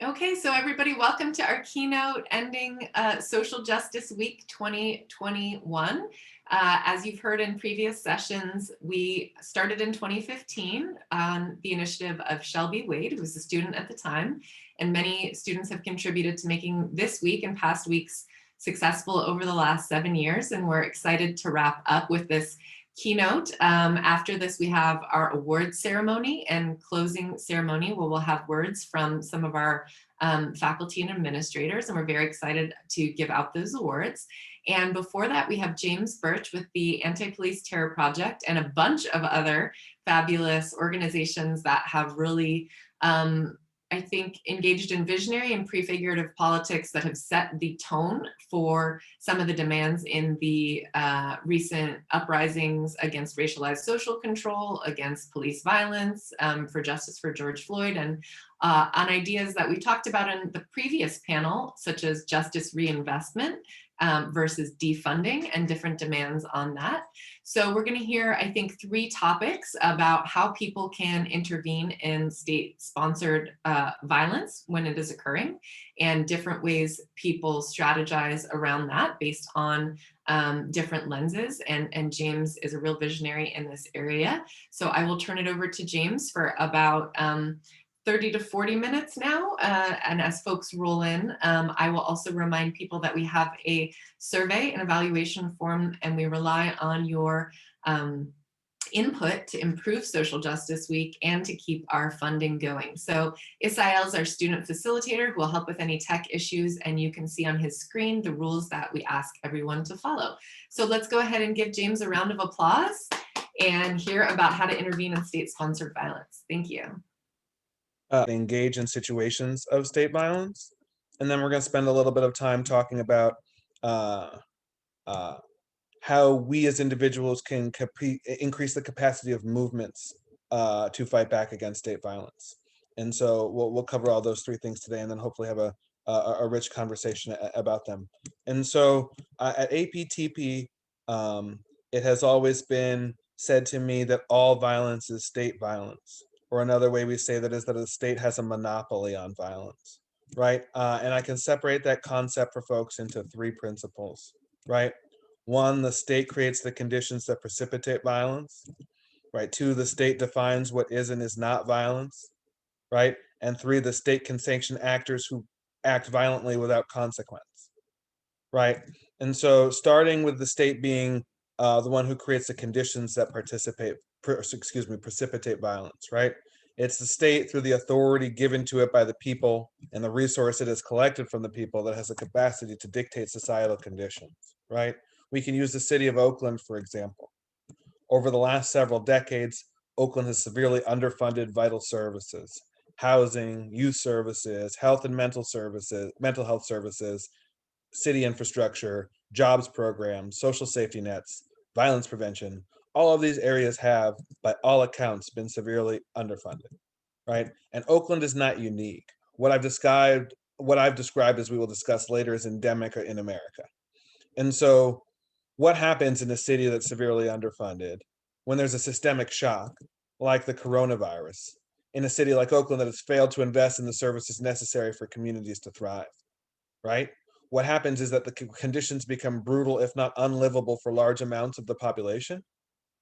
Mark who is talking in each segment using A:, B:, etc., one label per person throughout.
A: Okay, so everybody, welcome to our keynote ending Social Justice Week 2021. As you've heard in previous sessions, we started in 2015 on the initiative of Shelby Wade, who was a student at the time, and many students have contributed to making this week and past weeks successful over the last 7 years, and we're excited to wrap up with this keynote. After this, we have our awards ceremony and closing ceremony where we'll have words from some of our faculty and administrators, and we're very excited to give out those awards. And before that, we have James Birch with the Anti-Police Terror Project and a bunch of other fabulous organizations that have really I think, engaged in visionary and prefigurative politics that have set the tone for some of the demands in the recent uprisings against racialized social control, against police violence, for justice for George Floyd, and on ideas that we talked about in the previous panel, such as justice reinvestment versus defunding and different demands on that. So we're going to hear, I think, 3 topics about how people can intervene in state-sponsored violence when it is occurring, and different ways people strategize around that based on different lenses. And James is a real visionary in this area. So I will turn it over to James for about 30 to 40 minutes now. And as folks roll in, I will also remind people that we have a survey and evaluation form, and we rely on your input to improve Social Justice Week and to keep our funding going. So Isael is our student facilitator who will help with any tech issues, and you can see on his screen the rules that we ask everyone to follow. So let's go ahead and give James a round of applause and hear about how to intervene in state-sponsored violence. Thank you.
B: Engage in situations of state violence. And then we're going to spend a little bit of time talking about how we as individuals can increase the capacity of movements to fight back against state violence. And so we'll cover all those 3 things today, and then hopefully have a rich conversation about them. And so at APTP, it has always been said to me that all violence is state violence. Or another way we say that is that the state has a monopoly on violence, right? And I can separate that concept for folks into 3 principles, right? 1, the state creates the conditions that precipitate violence, right? 2, the state defines what is and is not violence, right? And 3, the state can sanction actors who act violently without consequence, right? And so starting with the state being the one who creates the conditions that precipitate violence, right? It's the state, through the authority given to it by the people and the resource it has collected from the people, that has the capacity to dictate societal conditions, right? We can use the city of Oakland, for example. Over the last several decades, Oakland has severely underfunded vital services, housing, youth services, health and mental health services, city infrastructure, jobs programs, social safety nets, violence prevention. All of these areas have, by all accounts, been severely underfunded, right? And Oakland is not unique. What I've described, as we will discuss later, is endemic in America. And so what happens in a city that's severely underfunded when there's a systemic shock, like the coronavirus, in a city like Oakland that has failed to invest in the services necessary for communities to thrive, right? What happens is that the conditions become brutal, if not unlivable, for large amounts of the population,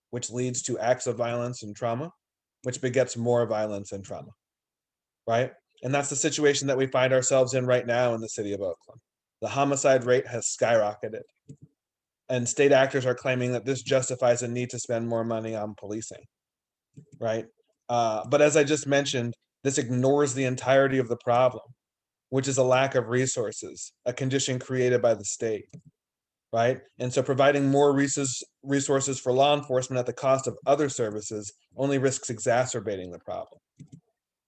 B: which leads to acts of violence and trauma, which begets more violence and trauma, right? And that's the situation that we find ourselves in right now in the city of Oakland. The homicide rate has skyrocketed, and state actors are claiming that this justifies a need to spend more money on policing, right? But as I just mentioned, this ignores the entirety of the problem, which is a lack of resources, a condition created by the state, right? And so providing more resources for law enforcement at the cost of other services only risks exacerbating the problem,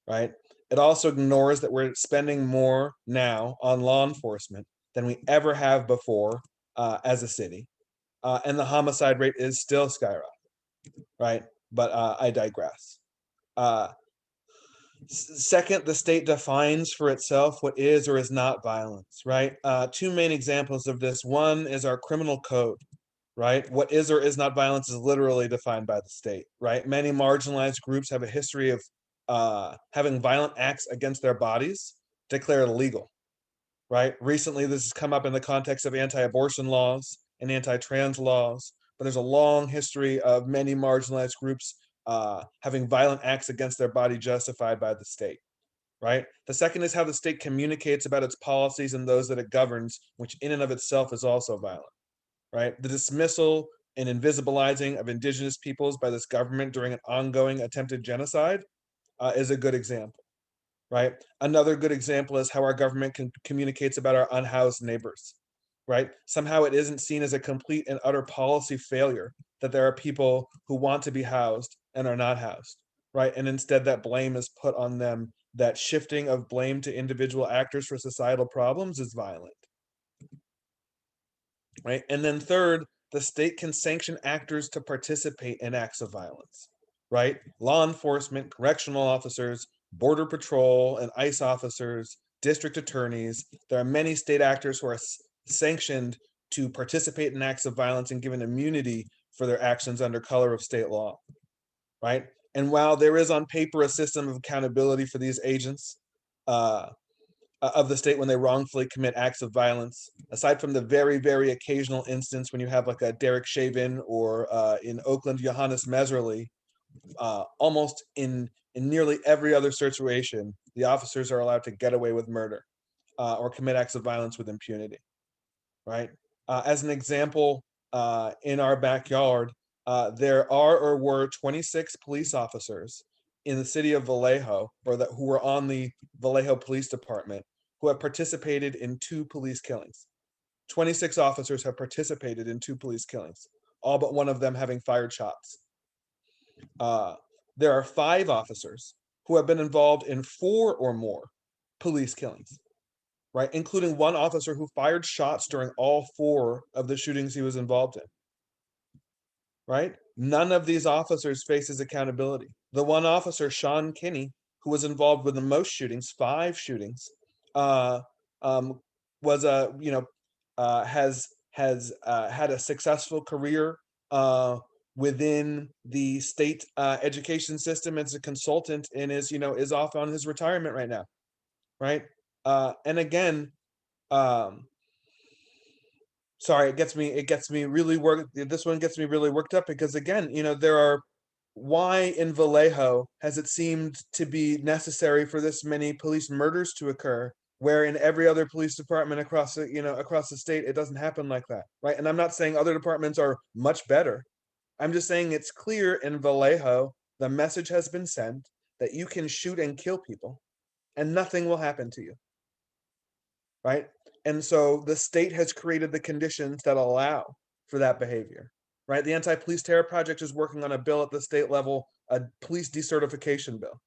B: right? It also ignores that we're spending more now on law enforcement than we ever have before as a city. And the homicide rate is still skyrocketing, right? But I digress. Second, the state defines for itself what is or is not violence, right? 2 main examples of this. One is our criminal code, right? What is or is not violence is literally defined by the state, right? Many marginalized groups have a history of having violent acts against their bodies declare it illegal, right? Recently, this has come up in the context of anti-abortion laws and anti-trans laws, but there's a long history of many marginalized groups having violent acts against their body justified by the state, right? The second is how the state communicates about its policies and those that it governs, which in and of itself is also violent, right? The dismissal and invisibilizing of indigenous peoples by this government during an ongoing attempted genocide is a good example, right? Another good example is how our government communicates about our unhoused neighbors, right? Somehow it isn't seen as a complete and utter policy failure that there are people who want to be housed and are not housed, right? And instead that blame is put on them. That shifting of blame to individual actors for societal problems is violent, right? And then third, the state can sanction actors to participate in acts of violence, right? Law enforcement, correctional officers, border patrol and ICE officers, district attorneys. There are many state actors who are sanctioned to participate in acts of violence and given immunity for their actions under color of state law, right? And while there is on paper a system of accountability for these agents, of the state when they wrongfully commit acts of violence, aside from the very, very occasional instance when you have like a Derek Chauvin or in Oakland, Johannes Meserly, almost in nearly every other situation, the officers are allowed to get away with murder or commit acts of violence with impunity, right? As an example, in our backyard, there are or were 26 police officers in the city of Vallejo, or that who were on the Vallejo Police Department, who have participated in 2 police killings. 26 officers have participated in 2 police killings, all but one of them having fired shots. There are 5 officers who have been involved in 4 or more police killings, right? Including one officer who fired shots during all 4 of the shootings he was involved in, right? None of these officers faces accountability. The one officer, Sean Kinney, who was involved with the most shootings, 5 shootings, uh, was a has had a successful career within the state education system as a consultant and is off on his retirement right now, right? And again, um, sorry, it gets me really worked. This one gets me really worked up because again, there are why in Vallejo has it seemed to be necessary for this many police murders to occur, where in every other police department across the state it doesn't happen like that, right? And I'm not saying other departments are much better. I'm just saying it's clear in Vallejo the message has been sent that you can shoot and kill people and nothing will happen to you, right? And so the state has created the conditions that allow for that behavior, right? The Anti-Police Terror Project is working on a bill at the state level, a police decertification bill,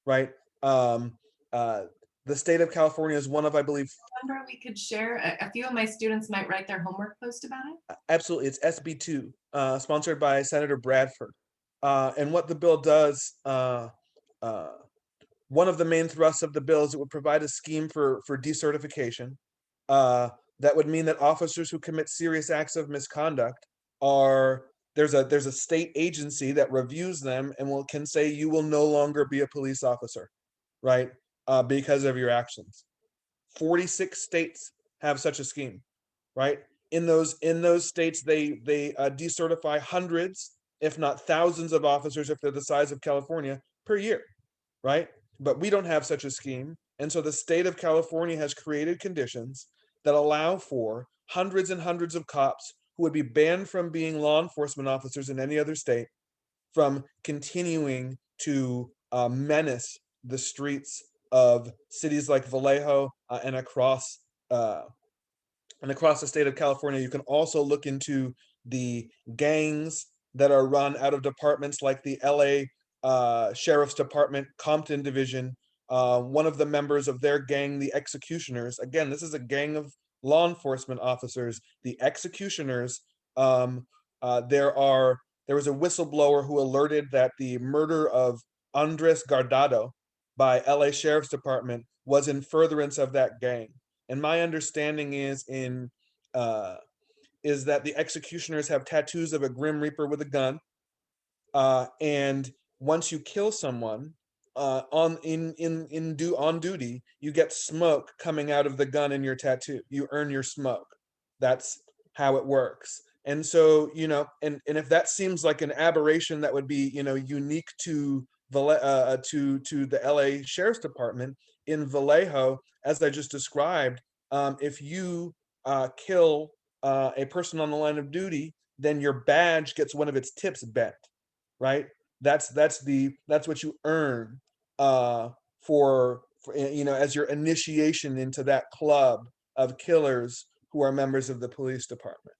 B: right? Um, uh, the state of California is one of, I believe,
A: Remember, we could share, a few of my students might write their homework post about it.
B: absolutely, it's SB2, sponsored by Senator Bradford. And what the bill does, uh, one of the main thrusts of the bill is it would provide a scheme for decertification. That would mean that officers who commit serious acts of misconduct are there's a state agency that reviews them and can say you will no longer be a police officer, right? Because of your actions. 46 states have such a scheme, right? In those states, they decertify hundreds, if not thousands, of officers if they're the size of California per year, right? But we don't have such a scheme. And so the state of California has created conditions that allow for hundreds and hundreds of cops who would be banned from being law enforcement officers in any other state from continuing to menace the streets of cities like Vallejo uh, and across the state of California. You can also look into the gangs that are run out of departments like the LA Sheriff's Department, Compton Division. One of the members of their gang, the Executioners, again, this is a gang of law enforcement officers. The Executioners, there was a whistleblower who alerted that the murder of Andres Guardado by LA Sheriff's Department was in furtherance of that gang. And my understanding uh, is that the Executioners have tattoos of a Grim Reaper with a gun. And once you kill someone on duty, you get smoke coming out of the gun in your tattoo. You earn your smoke. That's how it works. And so, and if that seems like an aberration that would be, unique to to the LA Sheriff's Department, in Vallejo, as I just described, if you kill a person on the line of duty, then your badge gets one of its tips bent, right? That's what you earn for as your initiation into that club of killers who are members of the police department,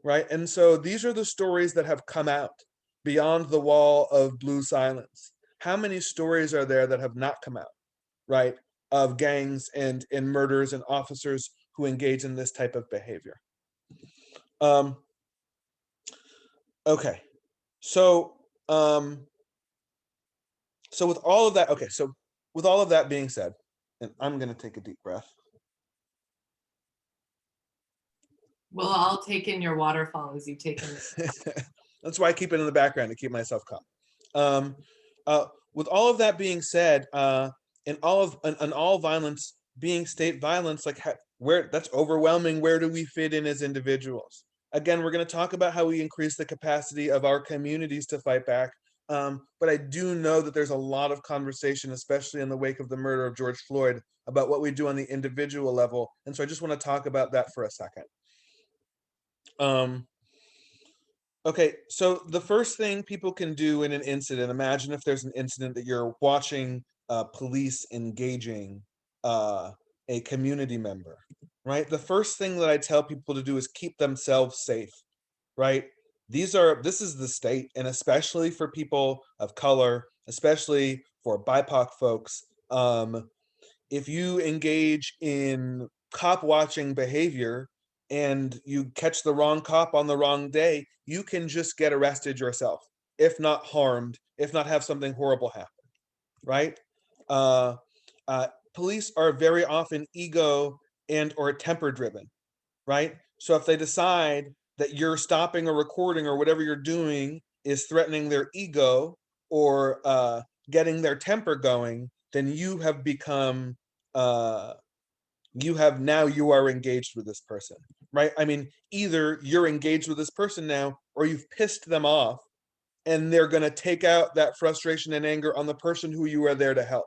B: right? And so these are the stories that have come out beyond the wall of blue silence. How many stories are there that have not come out, right? Of gangs and murders and officers who engage in this type of behavior. Okay, so so with all of that, with all of that being said, and I'm going to take a deep breath.
A: We'll all take in your waterfall as you take in.
B: That's why I keep it in the background, to keep myself calm. With all of that being said, and all violence being state violence, like where that's overwhelming, where do we fit in as individuals? Again, we're going to talk about how we increase the capacity of our communities to fight back. But I do know that there's a lot of conversation, especially in the wake of the murder of George Floyd, about what we do on the individual level. And so I just want to talk about that for a second. Okay, so the first thing people can do in an incident, imagine if there's an incident that you're watching police engaging a community member, right? The first thing that I tell people to do is keep themselves safe, right? This is the state, and especially for people of color, especially for BIPOC folks, if you engage in cop watching behavior and you catch the wrong cop on the wrong day, you can just get arrested yourself, if not harmed, if not have something horrible happen, right? Police are very often ego and or temper driven, right? So if they decide that you're stopping or recording or whatever you're doing is threatening their ego or getting their temper going, then you have become you are engaged with this person, right? I mean, either you're engaged with this person now or you've pissed them off and they're going to take out that frustration and anger on the person who you are there to help,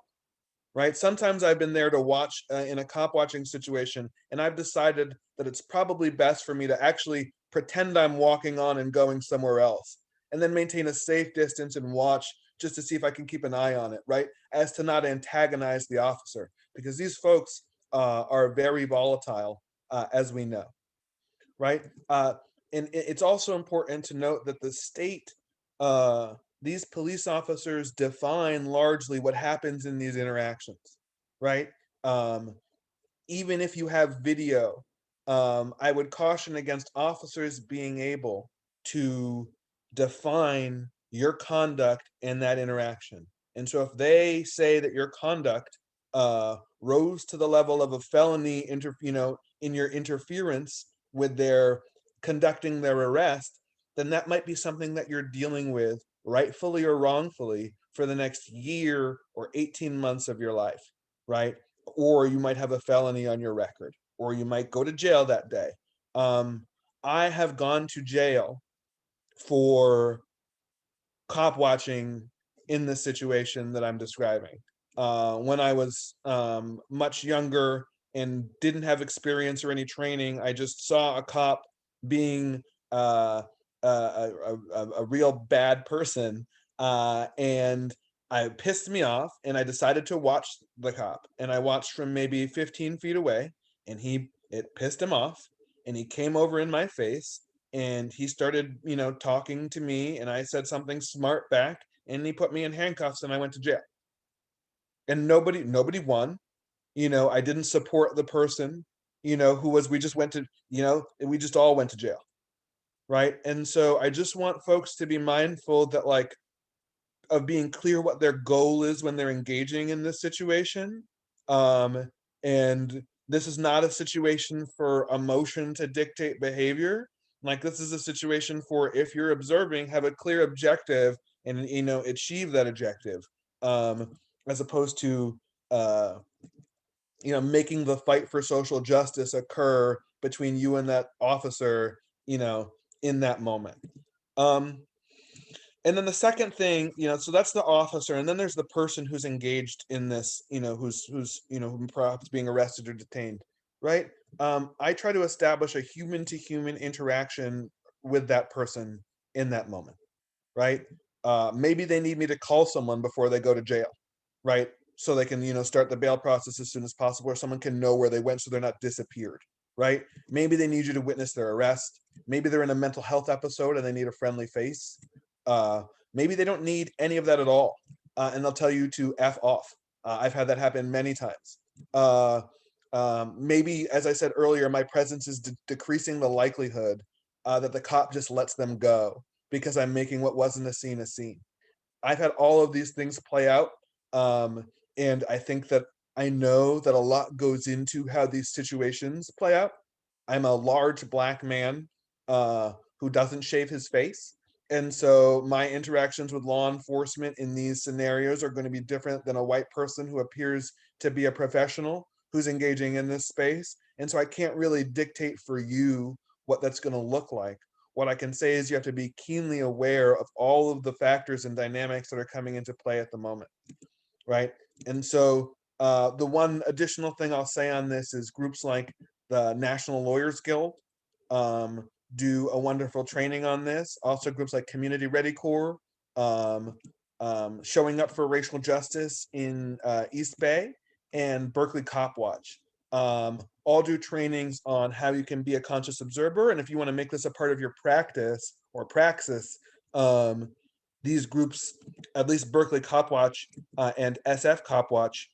B: right? Sometimes I've been there to watch in a cop watching situation, and I've decided that it's probably best for me to actually pretend I'm walking on and going somewhere else, and then maintain a safe distance and watch just to see if I can keep an eye on it, right? As to not antagonize the officer, because these folks are very volatile, as we know, right? And it's also important to note that the state, these police officers define largely what happens in these interactions, right? Even if you have video, I would caution against officers being able to define your conduct in that interaction. And so if they say that your conduct rose to the level of a felony, in your interference with their conducting their arrest, then that might be something that you're dealing with, rightfully or wrongfully, for the next year or 18 months of your life, right? Or you might have a felony on your record, or you might go to jail that day. I have gone to jail for cop watching in the situation that I'm describing. When I was much younger and didn't have experience or any training, I just saw a cop being a real bad person, and I pissed me off, and I decided to watch the cop, and I watched from maybe 15 feet away, and it pissed him off, and he came over in my face, and he started, talking to me, and I said something smart back, and he put me in handcuffs, and I went to jail. And nobody won. I didn't support the person, who was, we just went to, we just all went to jail. Right. And so I just want folks to be mindful that, like, of being clear what their goal is when they're engaging in this situation. And this is not a situation for emotion to dictate behavior. Like, this is a situation for, if you're observing, have a clear objective and, achieve that objective. as opposed to making the fight for social justice occur between you and that officer, in that moment. Um, and then the second thing, so that's the officer, and then there's the person who's engaged in this, who's perhaps being arrested or detained, right? I try to establish a human to human interaction with that person in that moment, right? Maybe they need me to call someone before they go to jail, right? So they can, start the bail process as soon as possible, or someone can know where they went so they're not disappeared, right? Maybe they need you to witness their arrest. Maybe they're in a mental health episode and they need a friendly face. Uh, Maybe they don't need any of that at all, and they'll tell you to F off. I've had that happen many times. Uh, Maybe, as I said earlier, my presence is decreasing the likelihood that the cop just lets them go because I'm making what wasn't a scene a scene. I've had all of these things play out. Um, and I think that I know that a lot goes into how these situations play out. I'm a large black man who doesn't shave his face. And so my interactions with law enforcement in these scenarios are going to be different than a white person who appears to be a professional who's engaging in this space. And so I can't really dictate for you what that's going to look like. What I can say is you have to be keenly aware of all of the factors and dynamics that are coming into play at the moment, right? And so the one additional thing I'll say on this is groups like the National Lawyers Guild um, do a wonderful training on this. Also, groups like Community Ready Corps, um, Showing Up for Racial Justice in East Bay, and Berkeley Cop Watch. All do trainings on how you can be a conscious observer. And if you want to make this a part of your practice or praxis, these groups, at least Berkeley Cop Watch and SF Cop Watch,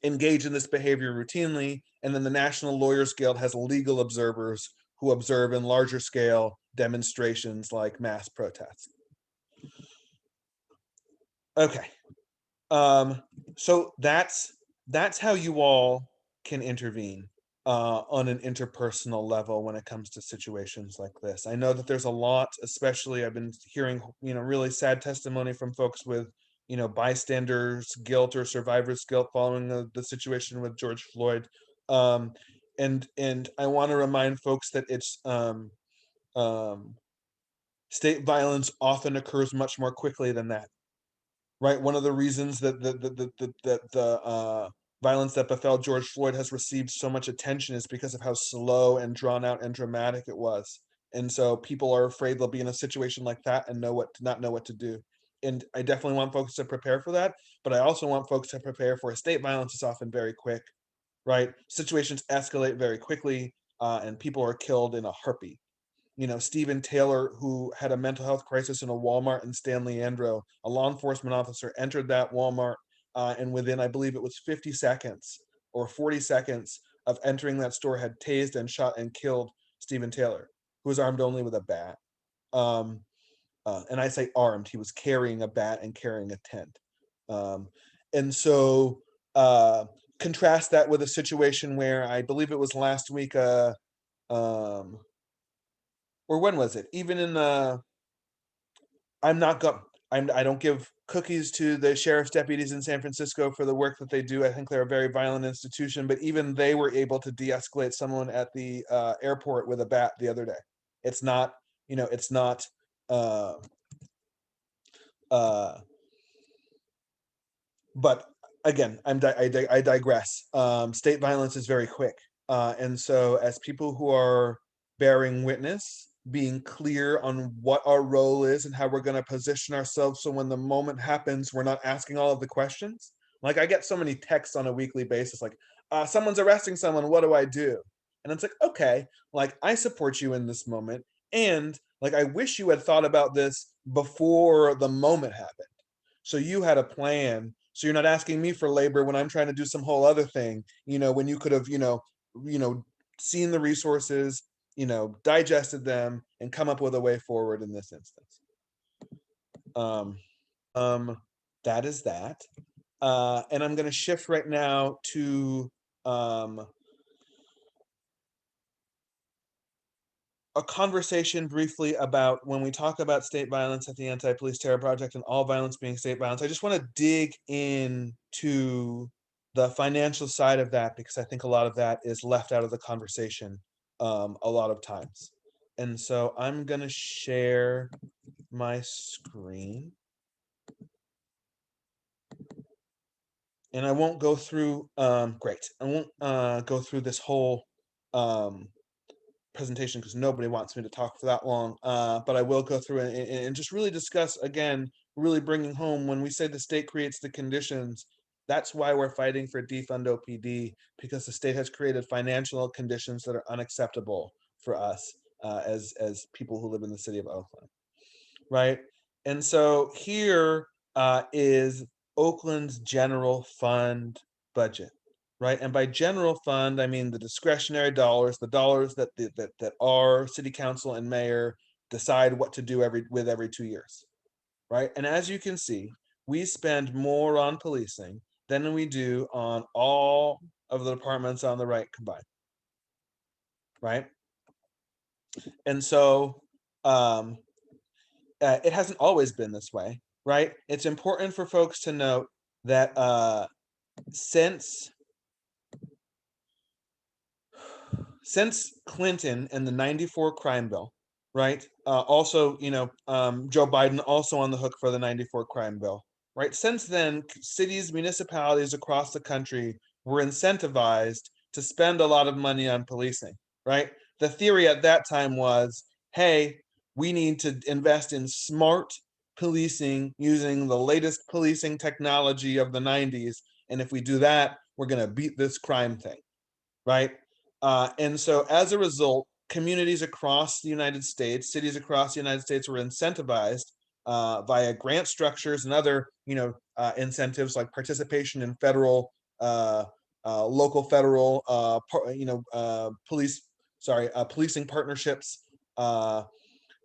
B: engage in this behavior routinely. And then the National Lawyers Guild has legal observers who observe in larger scale demonstrations like mass protests. Okay. So that's how you all can intervene on an interpersonal level when it comes to situations like this. I know that there's a lot, especially I've been hearing, really sad testimony from folks with, bystanders guilt or survivors guilt following the situation with George Floyd. Um, and I want to remind folks that it's state violence often occurs much more quickly than that, right? One of the reasons that the violence that befell George Floyd has received so much attention is because of how slow and drawn out and dramatic it was. And so people are afraid they'll be in a situation like that and not know what to do. And I definitely want folks to prepare for that, but I also want folks to prepare for state violence is often very quick, right? Situations escalate very quickly, and people are killed in a heartbeat. Stephen Taylor, who had a mental health crisis in a Walmart in San Leandro, a law enforcement officer entered that Walmart, and within, I believe it was 50 seconds or 40 seconds of entering that store, had tased and shot and killed Stephen Taylor, who was armed only with a bat. And I say armed, he was carrying a bat and carrying a tent. And so contrast that with a situation where I believe it was last week, um, or when was it? Even in the, I'm not going. I don't give cookies to the sheriff's deputies in San Francisco for the work that they do. I think they're a very violent institution, but even they were able to de-escalate someone at the airport with a bat the other day. It's not, it's not. Uh, uh, but again, I digress. State violence is very quick, and so as people who are bearing witness, being clear on what our role is and how we're going to position ourselves, so when the moment happens, we're not asking all of the questions. Like I get so many texts on a weekly basis, like, "Someone's arresting someone. What do I do?" And it's like, okay, like I support you in this moment, and like I wish you had thought about this before the moment happened. So you had a plan. So you're not asking me for labor when I'm trying to do some whole other thing, when you could have, seen the resources, digested them and come up with a way forward in this instance. Um, um, that is that. And I'm going to shift right now to a conversation briefly about when we talk about state violence at the Anti-Police Terror Project and all violence being state violence. I just want to dig into the financial side of that because I think a lot of that is left out of the conversation a lot of times. And so I'm going to share my screen. And I won't go through, great. I won't go through this whole presentation because nobody wants me to talk for that long. But I will go through and just really discuss again, really bringing home when we say the state creates the conditions. That's why we're fighting for defund OPD, because the state has created financial conditions that are unacceptable for us as people who live in the city of Oakland, right? And so here is Oakland's general fund budget, right? And by general fund, I mean the discretionary dollars, the dollars that our city council and mayor decide what to do every 2 years, right? And as you can see, we spend more on policing than we do on all of the departments on the right combined, right? And so it hasn't always been this way, right? It's important for folks to note that since Clinton and the '94 crime bill, right? Also, Joe Biden also on the hook for the '94 crime bill, right? Since then, cities, municipalities across the country were incentivized to spend a lot of money on policing, right? The theory at that time was, hey, we need to invest in smart policing using the latest policing technology of the '90s. And if we do that, we're going to beat this crime thing, right? And so as a result, communities across the United States, cities across the United States were incentivized via grant structures and other, incentives like participation in federal, local federal, policing partnerships, uh,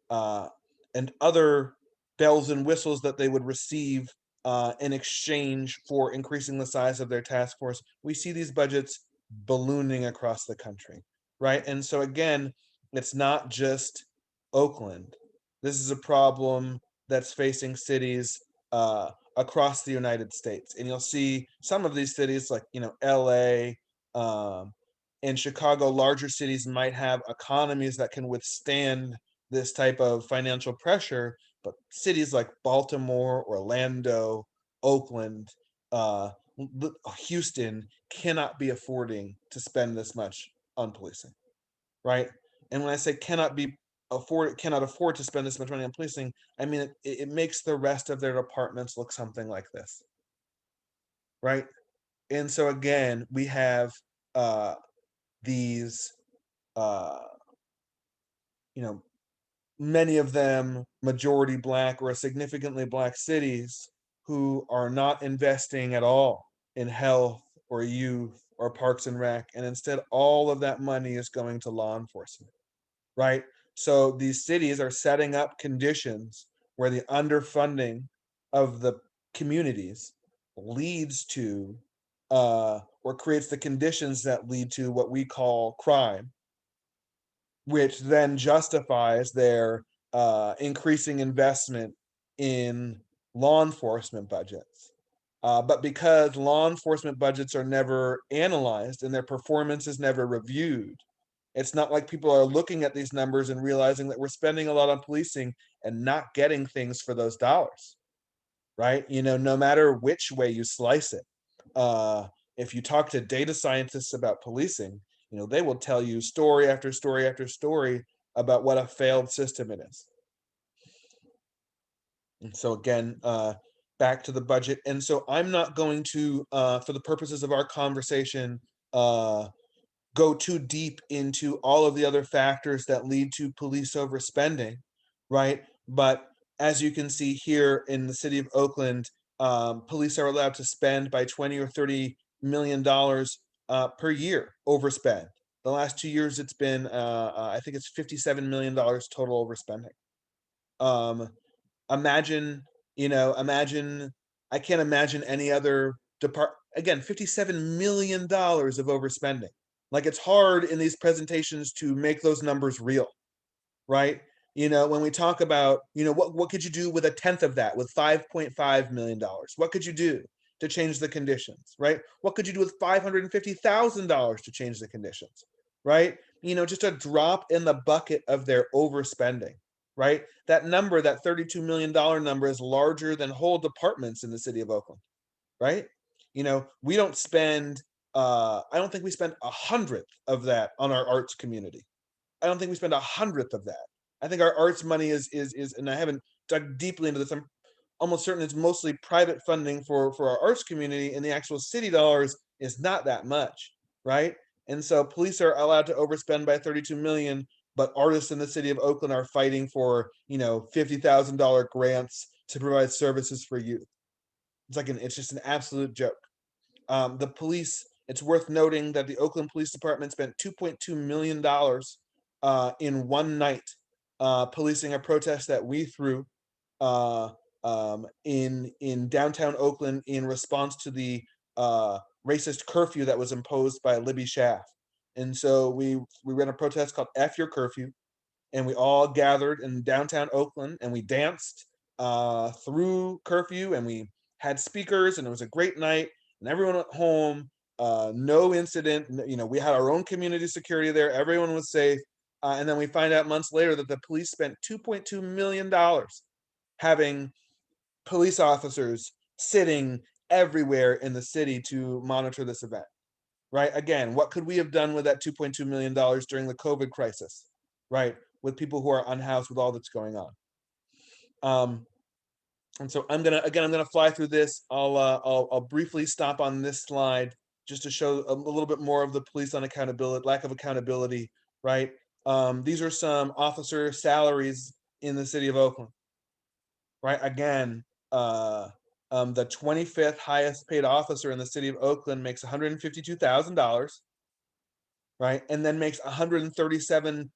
B: uh, and other bells and whistles that they would receive in exchange for increasing the size of their task force. We see these budgets ballooning across the country, right? And so again, it's not just Oakland. This is a problem that's facing cities across the United States. And you'll see some of these cities like, LA and Chicago, larger cities might have economies that can withstand this type of financial pressure, but cities like Baltimore, Orlando, Oakland, Houston cannot be affording to spend this much on policing, right? And when I say cannot afford to spend this much money on policing, I mean it makes the rest of their departments look something like this, right? And so again, we have these, uh, you know, many of them majority Black or significantly Black cities who are not investing at all in health or youth or parks and rec. And instead, all of that money is going to law enforcement, right? So these cities are setting up conditions where the underfunding of the communities leads to or creates the conditions that lead to what we call crime, which then justifies their increasing investment in law enforcement budgets. But because law enforcement budgets are never analyzed and their performance is never reviewed, it's not like people are looking at these numbers and realizing that we're spending a lot on policing and not getting things for those dollars, right? No matter which way you slice it. If you talk to data scientists about policing, they will tell you story after story after story about what a failed system it is. And so again, back to the budget. And so I'm not going to, for the purposes of our conversation, go too deep into all of the other factors that lead to police overspending, right? But as you can see here in the city of Oakland, police are allowed to spend by 20 or $30 million per year overspend. The last 2 years, it's been, I think it's $57 million total overspending. Imagine, imagine, I can't imagine any other again, $57 million of overspending. Like it's hard in these presentations to make those numbers real, right? When we talk about, what could you do with a tenth of that, with $5.5 million? What could you do to change the conditions, right? What could you do with $550,000 to change the conditions, right? Just a drop in the bucket of their overspending, right? That number, that $32 million number, is larger than whole departments in the city of Oakland, right? We don't spend, I don't think we spend a hundredth of that on our arts community. I don't think we spend a hundredth of that. I think our arts money is, and I haven't dug deeply into this. I'm almost certain it's mostly private funding for our arts community, and the actual city dollars is not that much, right? And so police are allowed to overspend by 32 million, but artists in the city of Oakland are fighting for, $50,000 grants to provide services for youth. It's just an absolute joke. The police, it's worth noting that the Oakland Police Department spent $2.2 million in one night policing a protest that we threw uh, in downtown Oakland in response to the racist curfew that was imposed by Libby Schaff. And so we ran a protest called F Your Curfew, and we all gathered in downtown Oakland and we danced through curfew, and we had speakers, and it was a great night, and everyone went home. No incident. We had our own community security there. Everyone was safe. And then we find out months later that the police spent $2.2 million having police officers sitting everywhere in the city to monitor this event. Right? Again, what could we have done with that $2.2 million during the COVID crisis? Right? With people who are unhoused, with all that's going on. And so I'm gonna fly through this. I'll briefly stop on this slide just to show a little bit more of the police unaccountability, lack of accountability, right? These are some officer salaries in the city of Oakland, right? Again, the 25th highest paid officer in the city of Oakland makes $152,000, right? And then makes 137,000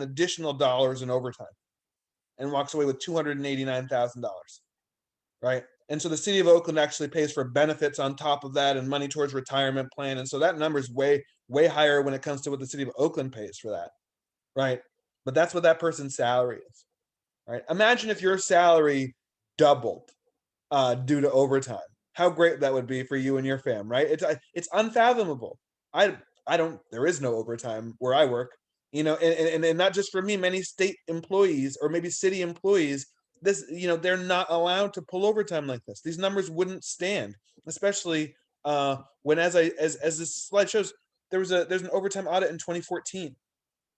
B: additional dollars in overtime, and walks away with $289,000, right? And so the city of Oakland actually pays for benefits on top of that and money towards retirement plan. And so that number is way, way higher when it comes to what the city of Oakland pays for that, right? But that's what that person's salary is, right? Imagine if your salary doubled due to overtime. How great that would be for you and your fam, right? It's unfathomable. I I don't. There is no overtime where I work, and not just for me. Many state employees or maybe city employees, they're not allowed to pull overtime like this. These numbers wouldn't stand, especially when, as this slide shows, there's an overtime audit in 2014.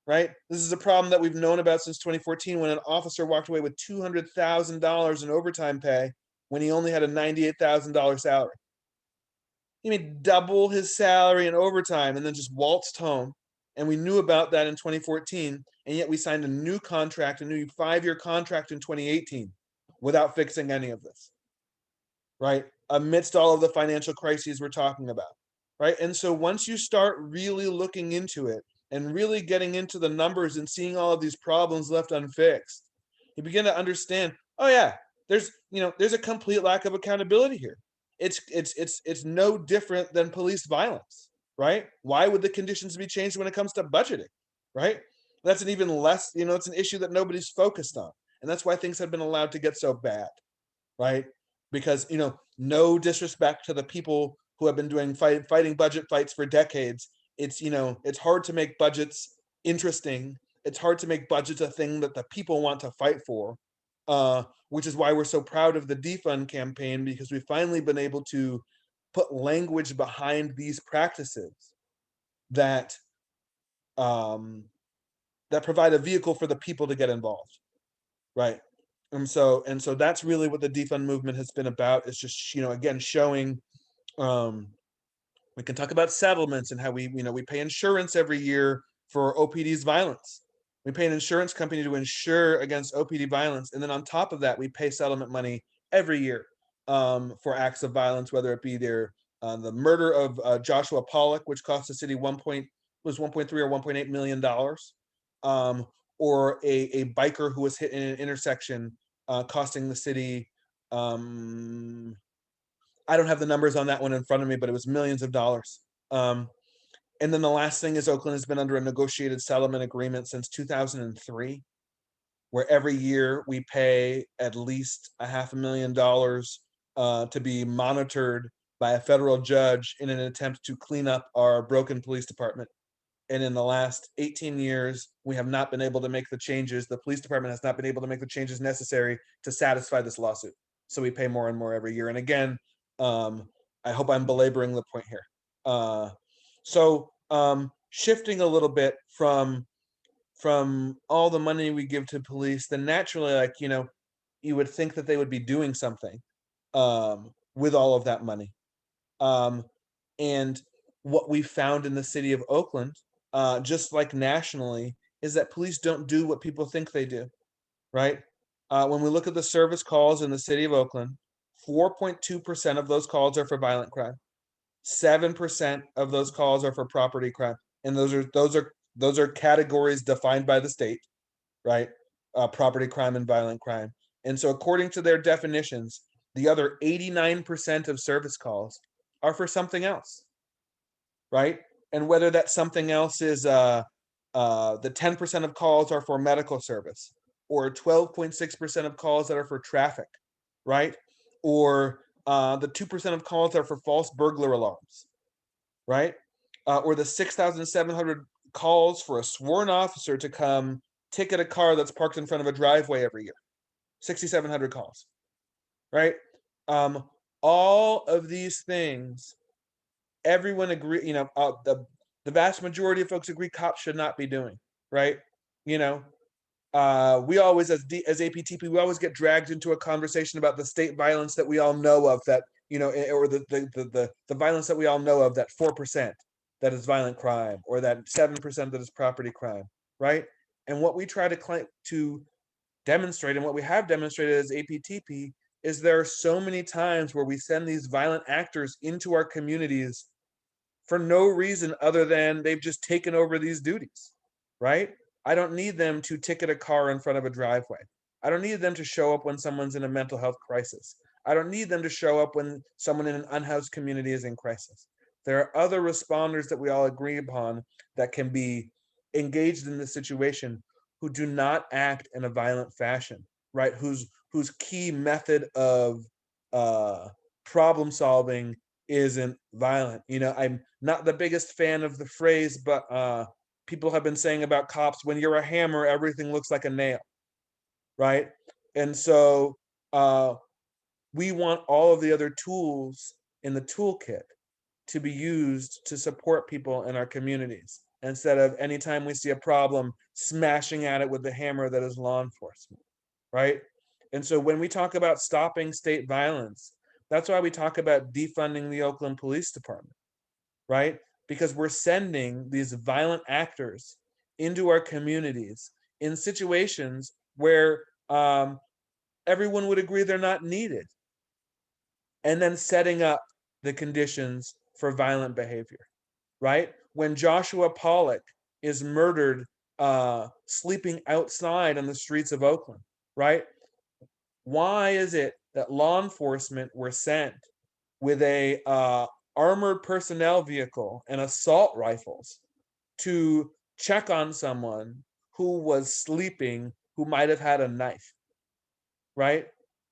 B: Right? This is a problem that we've known about since 2014, when an officer walked away with $200,000 in overtime pay when he only had a $98,000 salary. He made double his salary in overtime and then just waltzed home. And we knew about that in 2014, and yet we signed a new contract, a new 5-year contract in 2018, without fixing any of this, right? Amidst all of the financial crises we're talking about, right? And so once you start really looking into it and really getting into the numbers and seeing all of these problems left unfixed, you begin to understand, oh yeah, there's a complete lack of accountability here. It's no different than police violence, right? Why would the conditions be changed when it comes to budgeting, right? That's an even less, it's an issue that nobody's focused on. And that's why things have been allowed to get so bad, right? Because, no disrespect to the people who have been doing fighting budget fights for decades. It's hard to make budgets interesting. It's hard to make budgets a thing that the people want to fight for, which is why we're so proud of the defund campaign, because we've finally been able to put language behind these practices that that provide a vehicle for the people to get involved, right? And so that's really what the defund movement has been about. It's just, again, showing, we can talk about settlements and how we pay insurance every year for OPD's violence. We pay an insurance company to insure against OPD violence, and then on top of that, we pay settlement money every year for acts of violence, whether it be the murder of Joshua Pollock, which cost the city 1.3 or 1.8 million dollars, or a biker who was hit in an intersection, costing the city, I don't have the numbers on that one in front of me, but it was millions of dollars. And then the last thing is Oakland has been under a negotiated settlement agreement since 2003, where every year we pay at least $500,000 to be monitored by a federal judge in an attempt to clean up our broken police department. And in the last 18 years, we have not been able to make the changes. The police department has not been able to make the changes necessary to satisfy this lawsuit. So we pay more and more every year. And again, I hope I'm belaboring the point here. So shifting a little bit from all the money we give to police, then naturally, like, you would think that they would be doing something with all of that money. And what we found in the city of Oakland, just like nationally, is that police don't do what people think they do, right? When we look at the service calls in the city of Oakland, 4.2% of those calls are for violent crime. 7% of those calls are for property crime, and those are categories defined by the state, right? Property crime and violent crime. And so, according to their definitions, the other 89% of service calls are for something else, right? And whether that something else is the 10% of calls are for medical service, or 12.6% of calls that are for traffic, right? Or the 2% of calls that are for false burglar alarms, right? Or the 6,700 calls for a sworn officer to come ticket a car that's parked in front of a driveway every year. 6,700 calls, right? All of these things, everyone agree, the vast majority of folks agree cops should not be doing, right? We always, as APTP, we always get dragged into a conversation about the state violence that we all know of, that, or the violence that we all know of, that 4% that is violent crime, or that 7% that is property crime, right? And what we try to demonstrate, and what we have demonstrated as APTP, is there are so many times where we send these violent actors into our communities for no reason other than they've just taken over these duties, right? I don't need them to ticket a car in front of a driveway. I don't need them to show up when someone's in a mental health crisis. I don't need them to show up when someone in an unhoused community is in crisis. There are other responders that we all agree upon that can be engaged in this situation, who do not act in a violent fashion, right? Whose key method of problem solving isn't violent. I'm not the biggest fan of the phrase, but people have been saying about cops, when you're a hammer, everything looks like a nail, right? And so we want all of the other tools in the toolkit to be used to support people in our communities, instead of anytime we see a problem, smashing at it with the hammer that is law enforcement, right? And so when we talk about stopping state violence, that's why we talk about defunding the Oakland Police Department, right? Because we're sending these violent actors into our communities in situations where everyone would agree they're not needed, and then setting up the conditions for violent behavior, right? When Joshua Pollock is murdered sleeping outside on the streets of Oakland, right? Why is it that law enforcement were sent with a armored personnel vehicle and assault rifles to check on someone who was sleeping, who might have had a knife, right?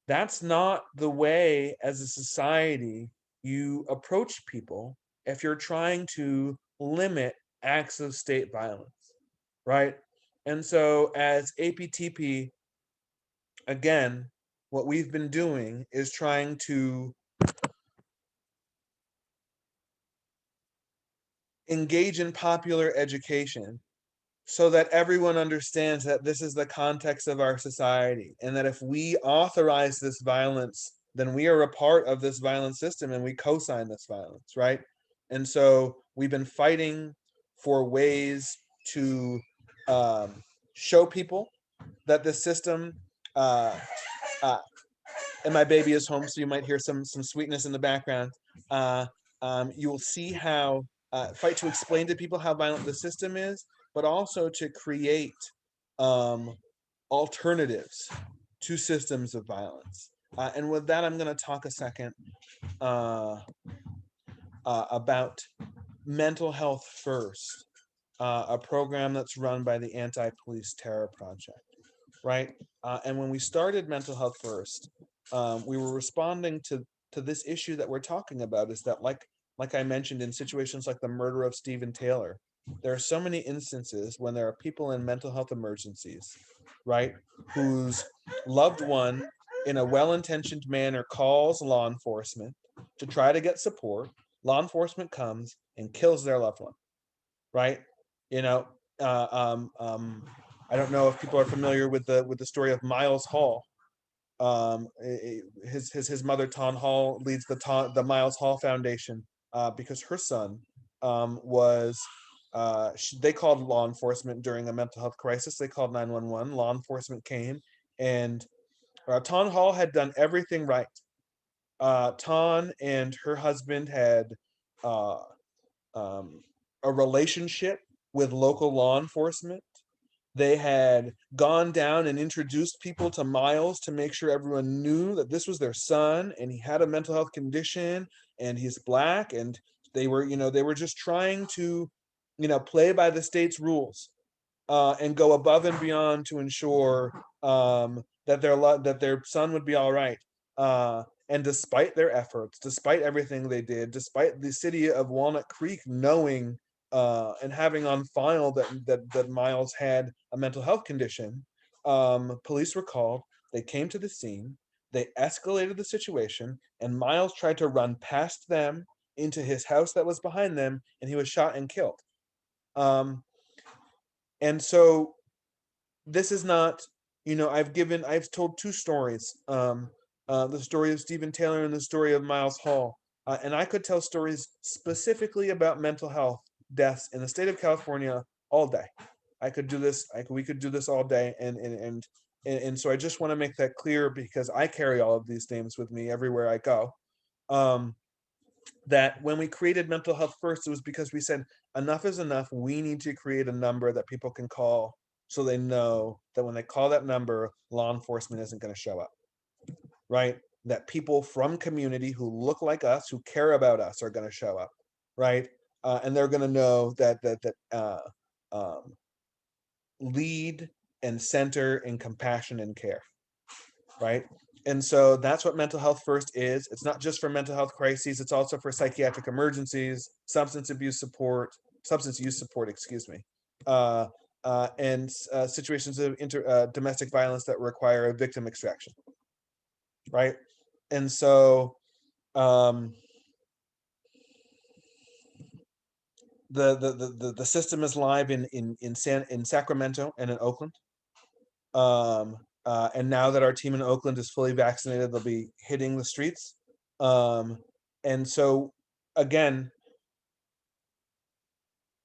B: That's not the way, as a society, you approach people if you're trying to limit acts of state violence, right? And so as APTP, again, what we've been doing is trying to engage in popular education so that everyone understands that this is the context of our society, and that if we authorize this violence, then we are a part of this violent system and we co-sign this violence, right? And so we've been fighting for ways to show people that the system, and my baby is home, so you might hear some sweetness in the background. You will see how fight to explain to people how violent the system is, but also to create alternatives to systems of violence. And with that, I'm going to talk a second about Mental Health First, a program that's run by the Anti-Police Terror Project, right? And when we started Mental Health First, we were responding to this issue that we're talking about. Is that, like I mentioned, in situations like the murder of Stephen Taylor, there are so many instances when there are people in mental health emergencies, right, whose loved one, in a well-intentioned manner, calls law enforcement to try to get support. Law enforcement comes and kills their loved one, right? You know, uh, um, um, I don't know if people are familiar with the story of Miles Hall. His mother Ton Hall leads the Miles Hall Foundation, because her son, was they called law enforcement during a mental health crisis. They called 911. Law enforcement came, and Ton Hall had done everything right. Ton and her husband had uh, um, a relationship with local law enforcement. They had gone down and introduced people to Miles to make sure everyone knew that this was their son and he had a mental health condition and he's Black. And they were just trying to, play by the state's rules, and go above and beyond to ensure, that their son would be all right. And despite their efforts, despite everything they did, despite the city of Walnut Creek knowing, and having on file that Miles had a mental health condition, police were called. They came to the scene. They escalated the situation, and Miles tried to run past them into his house that was behind them, and he was shot and killed. Um, and so this is not, I've told two stories, the story of Stephen Taylor and the story of Miles Hall, and I could tell stories specifically about mental health deaths in the state of California all day. We could do this all day, and so I just want to make that clear, because I carry all of these names with me everywhere I go. um, that when we created Mental Health First, it was because we said enough is enough. We need to create a number that people can call, so they know that when they call that number, law enforcement isn't going to show up, right? That people from community who look like us, who care about us, are going to show up, right? And they're going to know that um, lead and center in compassion and care, right? And so that's what Mental Health First is. It's not just for mental health crises, it's also for psychiatric emergencies, substance use support, excuse me, and situations of domestic violence that require a victim extraction, right? And so, um, the system is live in Sacramento and in Oakland. And now that our team in Oakland is fully vaccinated, they'll be hitting the streets. And so, again,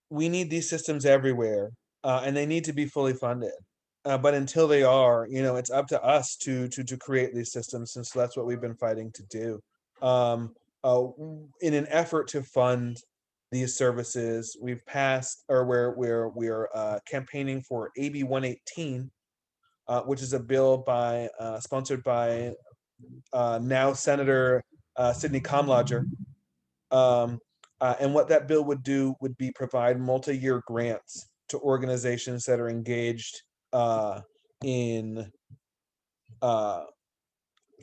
B: we need these systems everywhere, and they need to be fully funded. But until they are, it's up to us to create these systems, since that's what we've been fighting to do. In an effort to fund these services, we've passed, or we're campaigning for AB 118, which is a bill sponsored by now Senator Sidney Kamlager. Um, and what that bill would do would be provide multi-year grants to organizations that are engaged in uh,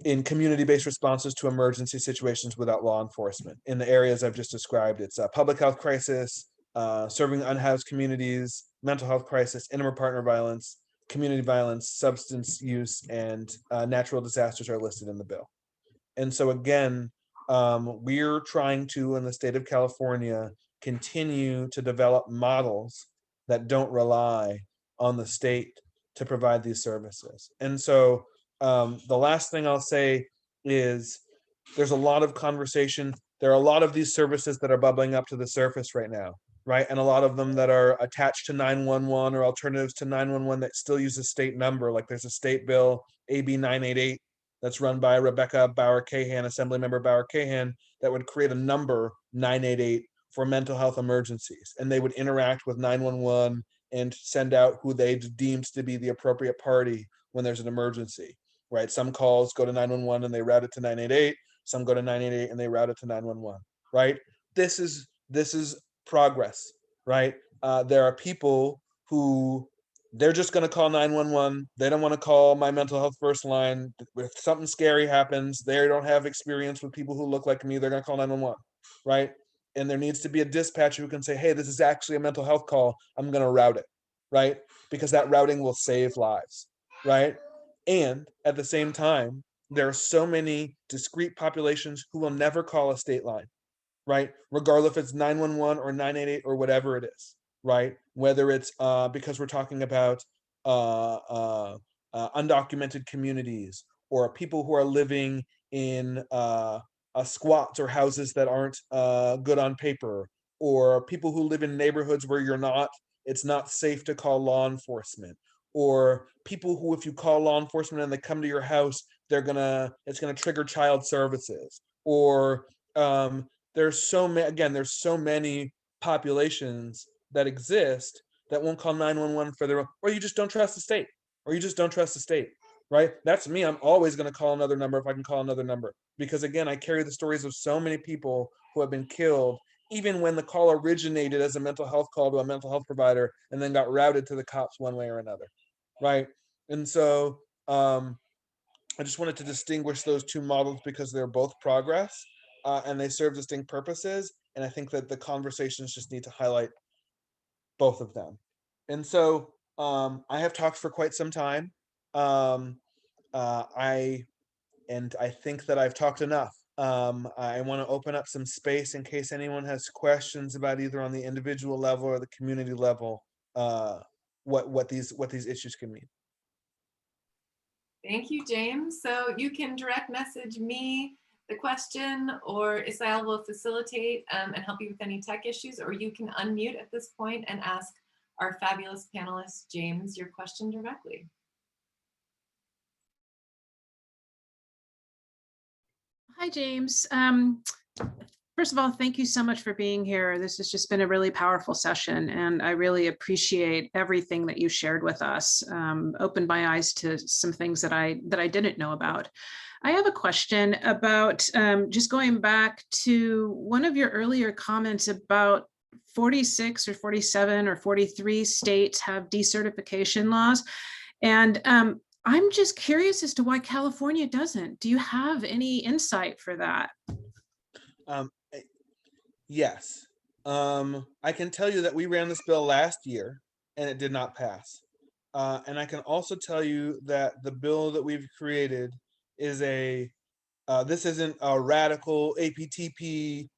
B: in community-based responses to emergency situations without law enforcement in the areas I've just described. It's a public health crisis, serving unhoused communities, mental health crisis, intimate partner violence, community violence, substance use, and natural disasters are listed in the bill. And so again, we're trying to, in the state of California, continue to develop models that don't rely on the state to provide these services. And so the last thing I'll say is there's a lot of conversation. There are a lot of these services that are bubbling up to the surface right now, right? And a lot of them that are attached to 911 or alternatives to 911 that still use a state number. Like there's a state bill, AB 988, that's run by Rebecca Bauer-Cahan, Assemblymember Bauer-Cahan, that would create a number 988 for mental health emergencies. And they would interact with 911 and send out who they deemed to be the appropriate party when there's an emergency, right? Some calls go to 911 and they route it to 988. Some go to 988 and they route it to 911, right? This is progress, right? There are people who they're just going to call 911. They don't want to call my mental health first line. If something scary happens, they don't have experience with people who look like me. They're going to call 911, right? And there needs to be a dispatcher who can say, hey, this is actually a mental health call. I'm going to route it, right? Because that routing will save lives, right? And at the same time, there are so many discrete populations who will never call a state line, right? Regardless if it's 911 or 988 or whatever it is, right? Whether it's because we're talking about uh, uh, undocumented communities or people who are living in squats or houses that aren't good on paper, or people who live in neighborhoods where it's not safe to call law enforcement, or people who, if you call law enforcement and they come to your house, it's gonna trigger child services, or there's so many populations that exist that won't call 911 for their own, or you just don't trust the state, right? That's me. I'm always going to call another number if I can call another number, because again, I carry the stories of so many people who have been killed even when the call originated as a mental health call to a mental health provider and then got routed to the cops one way or another, right? And so I just wanted to distinguish those two models because they're both progress, and they serve distinct purposes. And I think that the conversations just need to highlight both of them. And so I have talked for quite some time. Um, I think that I've talked enough. I want to open up some space in case anyone has questions about either on the individual level or the community level, what these issues can mean.
A: Thank you, James. So you can direct message me the question, or Isael will facilitate and help you with any tech issues, or you can unmute at this point and ask our fabulous panelist, James, your question directly.
C: Hi, James. First of all, thank you so much for being here. This has just been a really powerful session, and I really appreciate everything that you shared with us. Opened my eyes to some things that I didn't know about. I have a question about just going back to one of your earlier comments about 46 or 47 or 43 states have decertification laws. And I'm just curious as to why California doesn't. Do you have any insight for that?
B: Yes. I can tell you that we ran this bill last year and it did not pass. And I can also tell you that the bill that we've created is this isn't a radical APTP,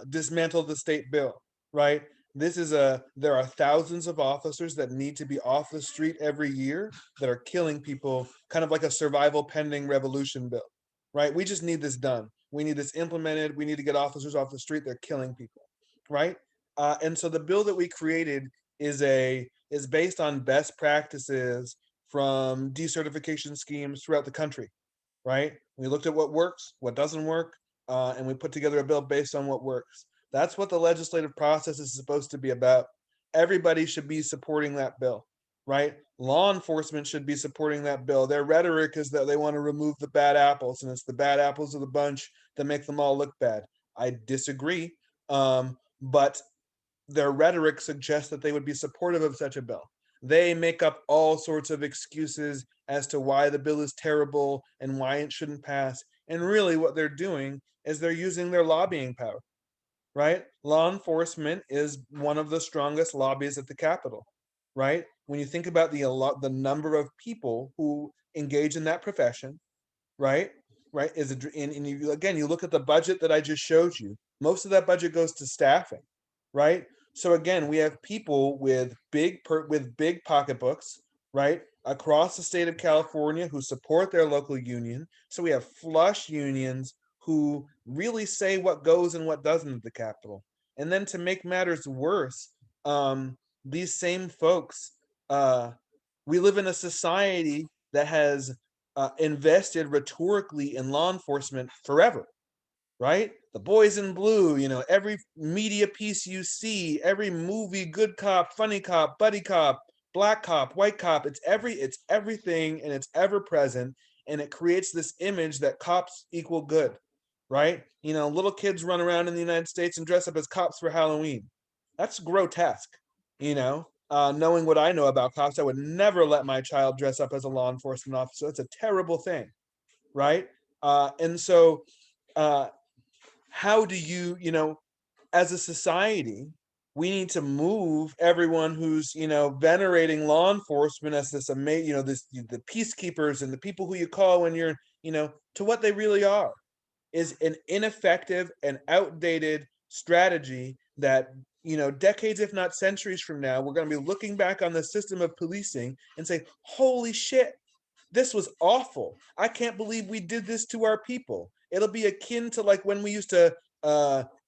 B: dismantle the state bill, right? There are thousands of officers that need to be off the street every year that are killing people, kind of like a survival pending revolution bill, right? We just need this done. We need this implemented. We need to get officers off the street. They're killing people, right? And so the bill that we created is based on best practices from decertification schemes throughout the country, right? We looked at what works, what doesn't work, and we put together a bill based on what works. That's what the legislative process is supposed to be about. Everybody should be supporting that bill, right? Law enforcement should be supporting that bill. Their rhetoric is that they want to remove the bad apples, and it's the bad apples of the bunch that make them all look bad. I disagree, but their rhetoric suggests that they would be supportive of such a bill. They make up all sorts of excuses as to why the bill is terrible and why it shouldn't pass. And really what they're doing is they're using their lobbying power, right? Law enforcement is one of the strongest lobbies at the Capitol, right? When you think about the number of people who engage in that profession, right? Right, and you look at the budget that I just showed you. Most of that budget goes to staffing, right? So again, we have people with big pocketbooks, right, across the state of California who support their local union. So we have flush unions who really say what goes and what doesn't at the Capitol. And then to make matters worse, these same folks, we live in a society that has invested rhetorically in law enforcement forever, right? The boys in blue, every media piece you see, every movie, good cop, funny cop, buddy cop, black cop, white cop, it's everything, and it's ever present, and it creates this image that cops equal good, right? You know, little kids run around in the United States and dress up as cops for Halloween. That's grotesque, you know? Knowing what I know about cops, I would never let my child dress up as a law enforcement officer. It's a terrible thing, right? And so, how do you, you know, as a society, we need to move everyone who's, you know, venerating law enforcement as this amazing, you know, this the peacekeepers and the people who you call when you're, you know, to what they really are, is an ineffective and outdated strategy that, you know, decades if not centuries from now, we're going to be looking back on the system of policing and say, holy shit, this was awful. I can't believe we did this to our people. It'll be akin to like when we used to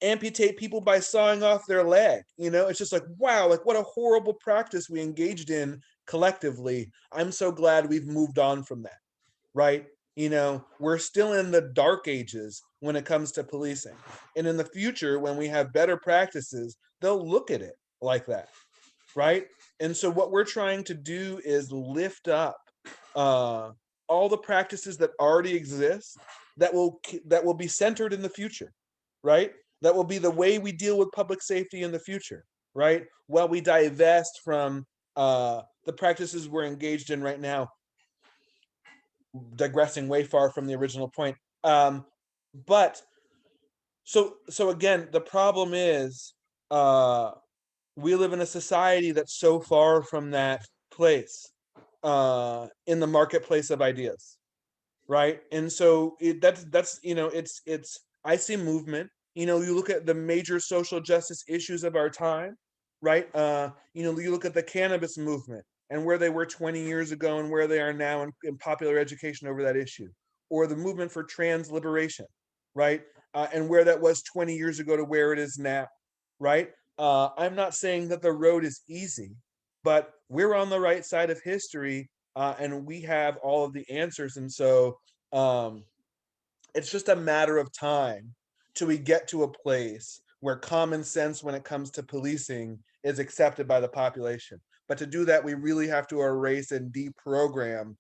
B: amputate people by sawing off their leg. You know, it's just like, wow, like what a horrible practice we engaged in collectively. I'm so glad we've moved on from that, right? You know, we're still in the dark ages when it comes to policing. And in the future, when we have better practices, they'll look at it like that, right? And so what we're trying to do is lift up all the practices that already exist that will be centered in the future, right? That will be the way we deal with public safety in the future, right? While we divest from the practices we're engaged in right now, digressing way far from the original point. But so again, the problem is we live in a society that's so far from that place in the marketplace of ideas, right? And so that's you know, it's I see movement. You know, you look at the major social justice issues of our time, right? You know, you look at the cannabis movement and where they were 20 years ago and where they are now in popular education over that issue, or the movement for trans liberation, right? And where that was 20 years ago to where it is now, right? I'm not saying that the road is easy, but we're on the right side of history, and we have all of the answers. And so it's just a matter of time till we get to a place where common sense when it comes to policing is accepted by the population. But to do that, we really have to erase and deprogram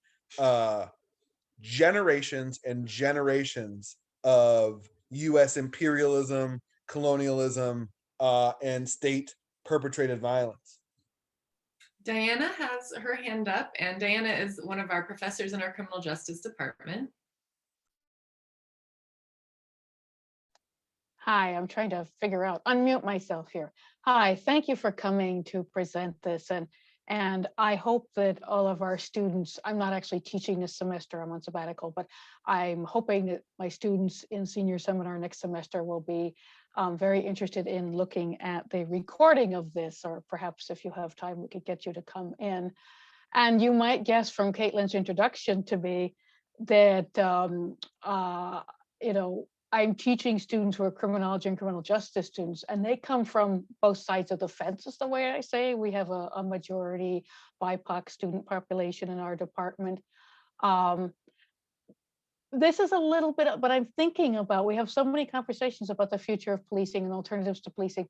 B: generations and generations of US imperialism, colonialism, and state perpetrated violence.
A: Diana has her hand up, and Diana is one of our professors in our criminal justice department.
D: Hi, I'm trying to unmute myself here. Hi, thank you for coming to present this. And I hope that all of our students, I'm not actually teaching this semester, I'm on sabbatical, but I'm hoping that my students in senior seminar next semester will be very interested in looking at the recording of this, or perhaps if you have time, we could get you to come in. And you might guess from Caitlin's introduction to me that, you know, I'm teaching students who are criminology and criminal justice students, and they come from both sides of the fence, is the way I say. We have a majority BIPOC student population in our department. This is a little bit, but I'm thinking about, we have so many conversations about the future of policing and alternatives to policing.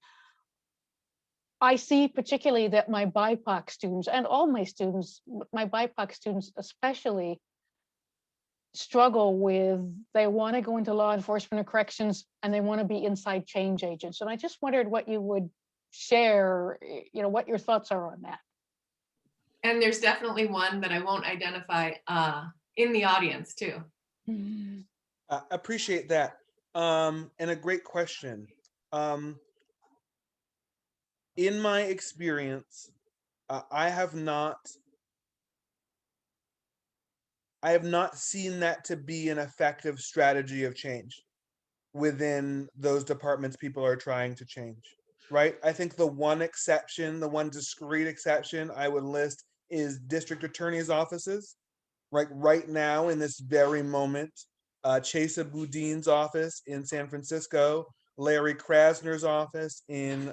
D: I see particularly that my BIPOC students, and all my students, my BIPOC students especially, struggle with, they want to go into law enforcement or corrections, and they want to be inside change agents. And I just wondered what you would share, you know, what your thoughts are on that.
A: And there's definitely one that I won't identify in the audience too.
B: I appreciate that. And a great question. In my experience, I have not seen that to be an effective strategy of change within those departments people are trying to change, right? I think the one exception, the one discrete exception I would list is district attorney's offices. Right now, in this very moment, Chesa Boudin's office in San Francisco, Larry Krasner's office in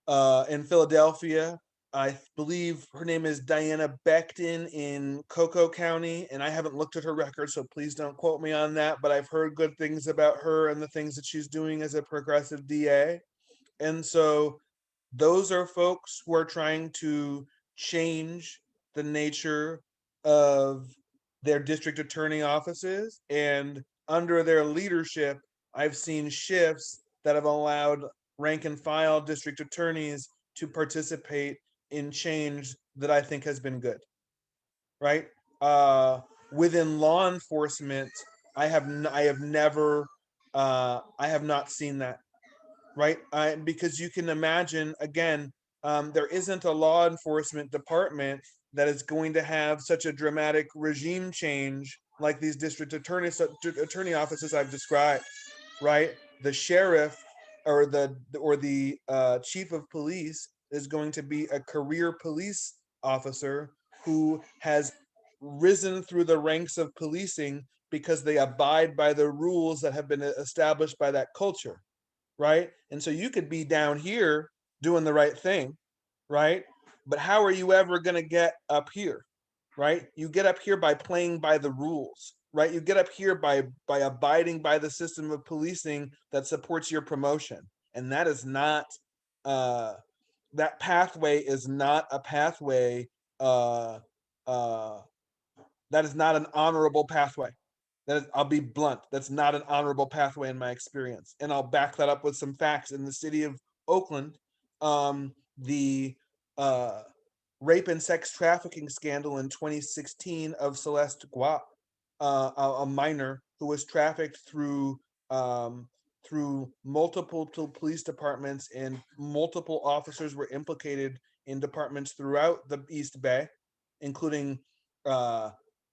B: Philadelphia. I believe her name is Diana Becton in Cocoa County, and I haven't looked at her record, so please don't quote me on that, but I've heard good things about her and the things that she's doing as a progressive DA. And so those are folks who are trying to change the nature of their district attorney offices and under their leadership, I've seen shifts that have allowed rank and file district attorneys to participate in change that I think has been good, right? Within law enforcement, I have not seen that, right? Because you can imagine, again, there isn't a law enforcement department that is going to have such a dramatic regime change like these district attorney offices I've described, right? The sheriff or the chief of police is going to be a career police officer who has risen through the ranks of policing because they abide by the rules that have been established by that culture, right? And so you could be down here doing the right thing, right? But how are you ever going to get up here, right? You get up here by playing by the rules, right? You get up here by abiding by the system of policing that supports your promotion. And that is not that pathway is not a pathway uh that is not an honorable pathway. That is, I'll be blunt, that's not an honorable pathway in my experience. And I'll back that up with some facts. In the city of Oakland, the rape and sex trafficking scandal in 2016 of Celeste Guap, a minor who was trafficked through multiple police departments, and multiple officers were implicated in departments throughout the East Bay, including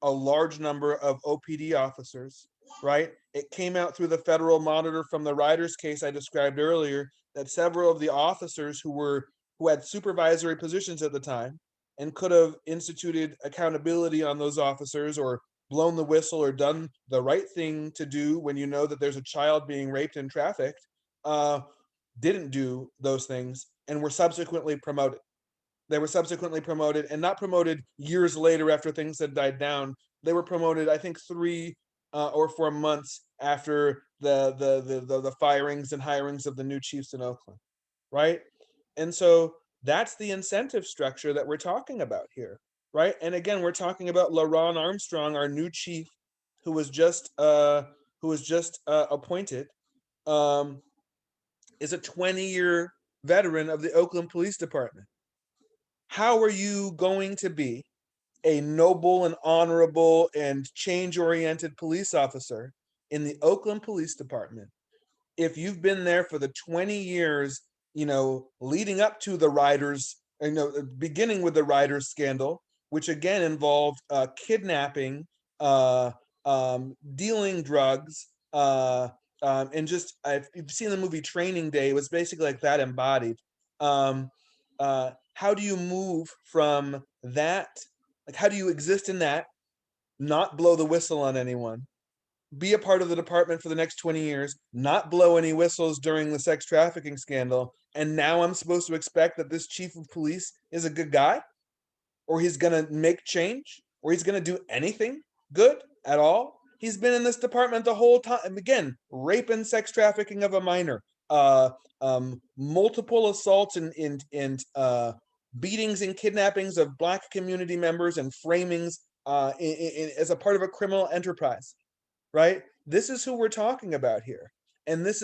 B: a large number of OPD officers, right? It came out through the federal monitor from the Riders case I described earlier that several of the officers who had supervisory positions at the time and could have instituted accountability on those officers or blown the whistle or done the right thing to do when you know that there's a child being raped and trafficked, didn't do those things and were subsequently promoted. They were subsequently promoted, and not promoted years later after things had died down. They were promoted, I think, 3 or 4 months after the firings and hirings of the new chiefs in Oakland, right? And so that's the incentive structure that we're talking about here, right? And again, we're talking about LaRon Armstrong, our new chief, who was just appointed, is a 20-year veteran of the Oakland Police Department. How are you going to be a noble and honorable and change-oriented police officer in the Oakland Police Department if you've been there for the 20 years, leading up to the Riders, beginning with the Riders scandal, which again involved kidnapping, dealing drugs, and just, if you've seen the movie Training Day, it was basically like that embodied. How do you move from that? Like, how do you exist in that, not blow the whistle on anyone, be a part of the department for the next 20 years, not blow any whistles during the sex trafficking scandal, and now I'm supposed to expect that this chief of police is a good guy, or he's going to make change, or he's going to do anything good at all? He's been in this department the whole time. And again, rape and sex trafficking of a minor, multiple assaults and beatings and kidnappings of Black community members and framings as a part of a criminal enterprise, right? This is who we're talking about here. And this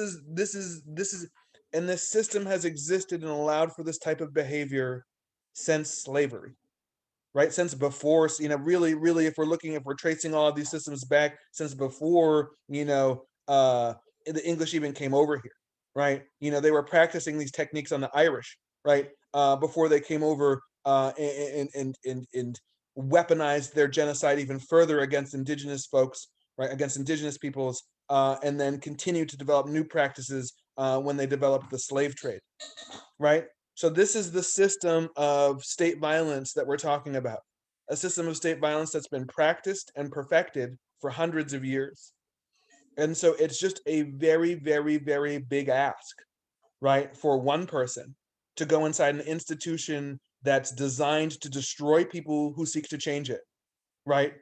B: system has existed and allowed for this type of behavior since slavery, right? Since before, really, if we're tracing all of these systems back since before, the English even came over here, right? They were practicing these techniques on the Irish, right? Before they came over and weaponized their genocide even further against indigenous folks, right? Against indigenous peoples, and then continued to develop new practices when they developed the slave trade, right? So this is the system of state violence that we're talking about, a system of state violence that's been practiced and perfected for hundreds of years. And so it's just a very, very, very big ask, right, for one person to go inside an institution that's designed to destroy people who seek to change it, right,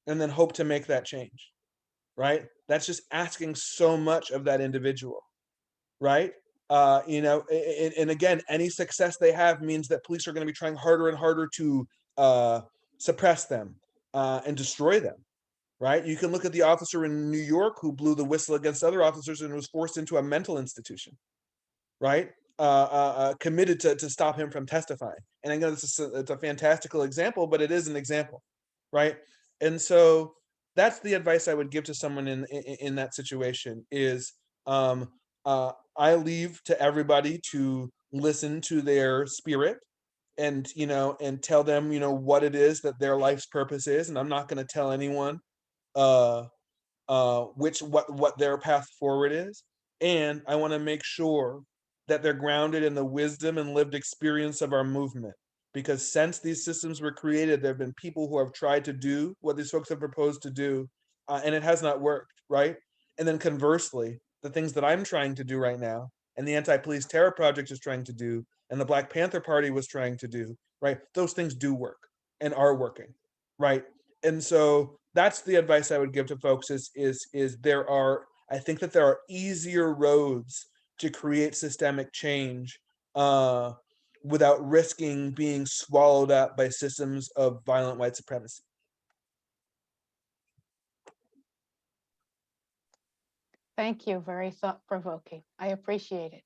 B: and then hope to make that change, right? That's just asking so much of that individual, right? And again, any success they have means that police are going to be trying harder and harder to suppress them and destroy them, right? You can look at the officer in New York who blew the whistle against other officers and was forced into a mental institution, right? Committed to stop him from testifying. And again, it's a fantastical example, but it is an example, right? And so that's the advice I would give to someone in that situation is I leave to everybody to listen to their spirit and, and tell them, what it is that their life's purpose is. And I'm not going to tell anyone what their path forward is. And I want to make sure that they're grounded in the wisdom and lived experience of our movement. Because since these systems were created, there have been people who have tried to do what these folks have proposed to do, and it has not worked, right? And then conversely, the things that I'm trying to do right now, and the Anti-Police Terror Project is trying to do, and the Black Panther Party was trying to do, right? Those things do work and are working, right? And so that's the advice I would give to folks is I think that there are easier roads to create systemic change without risking being swallowed up by systems of violent white supremacy.
D: Thank you. Very thought-provoking. I appreciate it.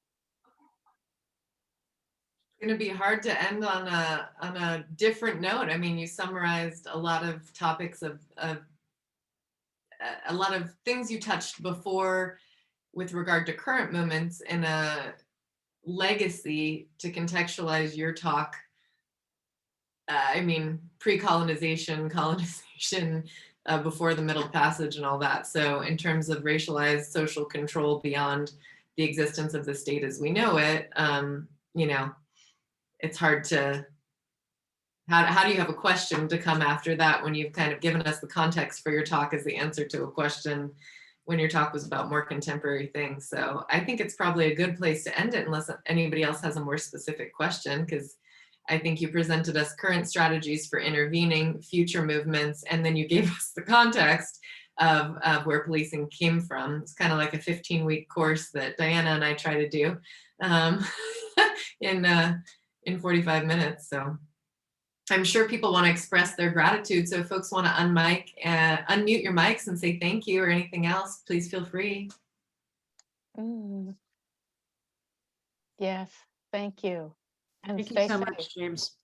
A: Going to be hard to end on a different note. I mean, you summarized a lot of topics of a lot of things you touched before with regard to current movements and a legacy to contextualize your talk. I mean, pre-colonization, colonization, before the Middle Passage and all that. So in terms of racialized social control beyond the existence of the state as we know it, it's hard to, how do you have a question to come after that when you've kind of given us the context for your talk as the answer to a question when your talk was about more contemporary things. So I think it's probably a good place to end it unless anybody else has a more specific question, because I think you presented us current strategies for intervening, future movements, and then you gave us the context of where policing came from. It's kind of like a 15-week course that Diana and I try to do in 45 minutes. So I'm sure people want to express their gratitude. So if folks want to unmute your mics and say thank you or anything else, please feel free.
D: Yes, thank you. And
C: Thank you
D: stay
C: so
D: safe.
C: much, James.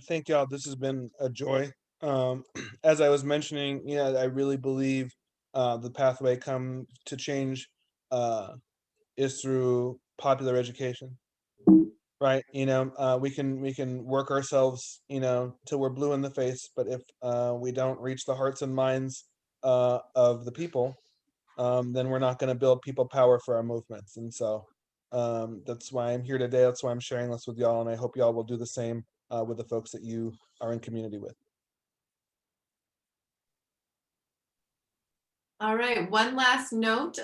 B: Thank y'all. This has been a joy. As I was mentioning, I really believe the pathway come to change is through popular education, right? We can work ourselves, till we're blue in the face, but if we don't reach the hearts and minds of the people, then we're not going to build people power for our movements. And so that's why I'm here today. That's why I'm sharing this with y'all, and I hope y'all will do the same with the folks that you are in community with.
A: All right, one last note,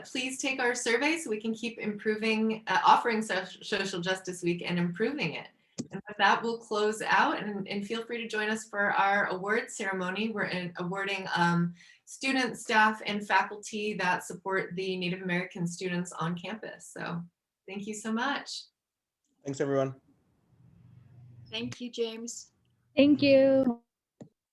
A: please take our survey so we can keep improving, offering Social Justice Week and improving it. And with that, we'll close out and feel free to join us for our awards ceremony. We're awarding students, staff, and faculty that support the Native American students on campus. So thank you so much.
B: Thanks, everyone.
E: Thank you, James.
F: Thank you.